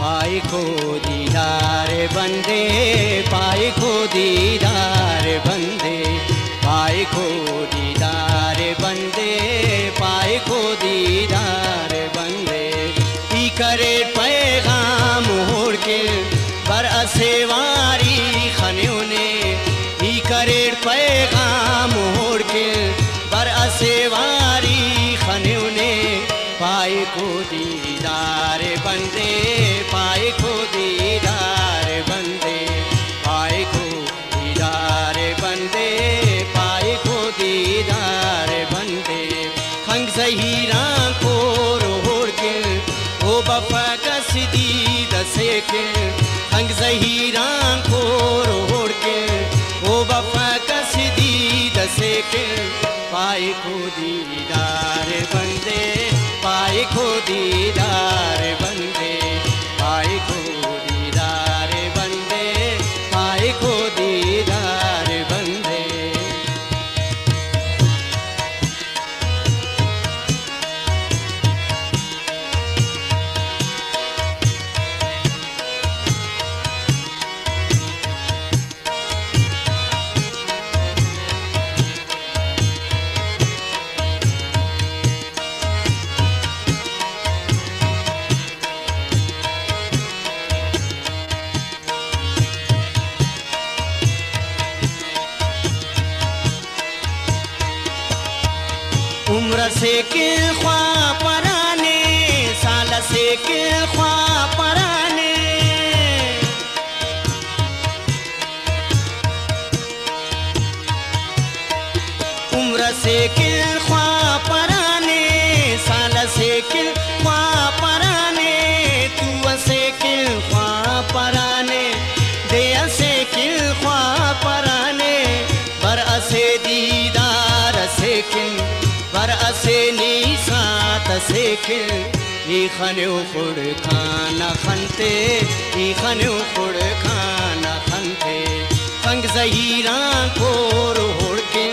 पाए को दीदार बंदे, पाए को दीदार बंदे, पाए को दीदार बंदे, पाए को दीदार बंदे। ई करे पैगाम होड़ के बरअसे वारी खनियों ने, ई करे पैगाम होड़ के बरअसे वारी खनियों ने। पाए को दीदार बंदे, पाए को दीदार बंदे, पाए को दीदार बंदे, पाए को दीदार बंदे। खंग ज़हीरा को रोड़ के ओ बफा का सिदीद से के, खंग ज़हीरा को रोड़ के ओ बफा का सिदीद से के। पाए को दीदार बंदे, पाए को दीदार बंदे, पाए को दीदार बंदे, पाए को दीदार बंदे। उम्र से के ख्वा पराने, साल से के ख्वा पराने। उम्र से के ख्वा पराने, साल से के ख्वा पराने। तू से के ख्वा पराने, दे से के ख्वा पराने। बरअसे दीदार से के बरअसे नीसात से के। ई खन्यो खुड़ खाना खनते, ई खन्यो खुड़ खाना खनते। खंग ज़हीरा को रोड़ के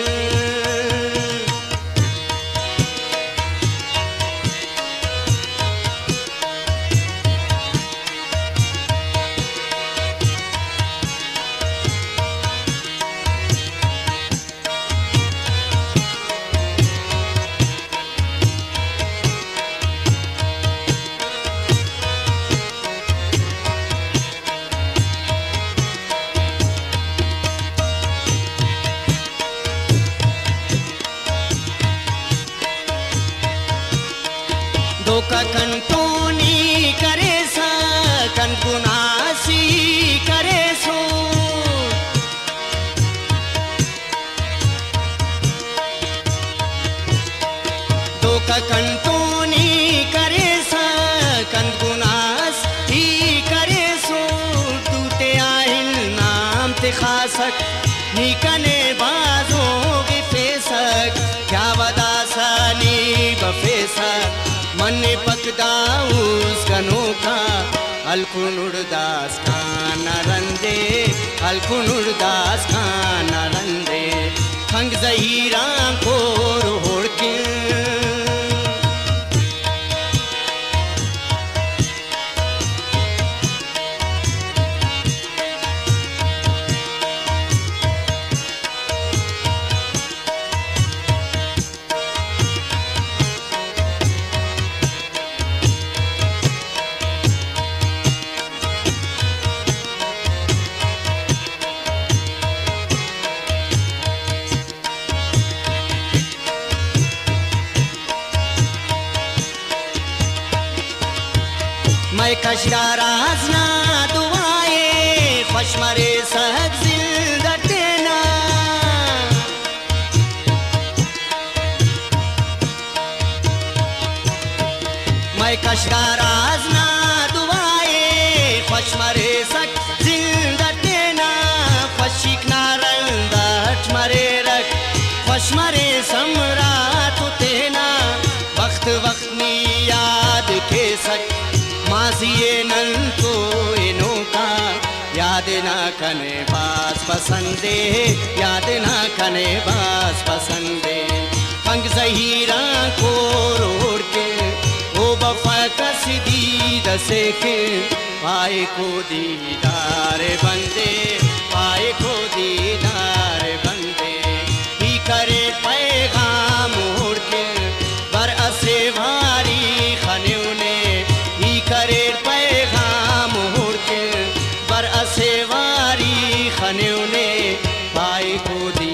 धोखा कंटोनी करे सा, कन गुनासी करे सो। धोखा कंटोनी करे सा, कन गुनास ही करे सो। टूटे आहिल नाम ते खासक, निकने बाजों के फेसक। क्या वदासानी बफेसक, मन पकदाऊस कनोका। अलकुनुरदास खान रंदे, अलकुनुरदास खान रंदे। खंग ज़हीरा को रोड़ के मैं कशदाराज ना दुआए, खुश मरे सहज जिंदा देना। मैं कशदाराज ना दुआए, खुश मरे सहज जिंदा देना। खुशिक ना रंदट मरे रख, खुश मरे समरात तेना। वक्त वक्त नी याद के सक, माजिए नन तो इनो का। याद ना कने बास पसंदे, याद ना कने बास पसंदे। खंग ज़हीरा को रोड़ के ओ बफा का सिदीद से के। पाए को दीदार बंदे, पाए को दीदार बंदे। ही करे पैगाम उड़ के बर असे भारी खन्यों ने, ही करे पैगाम उड़ के बर असे भारी खन्यों ने, पाए को दी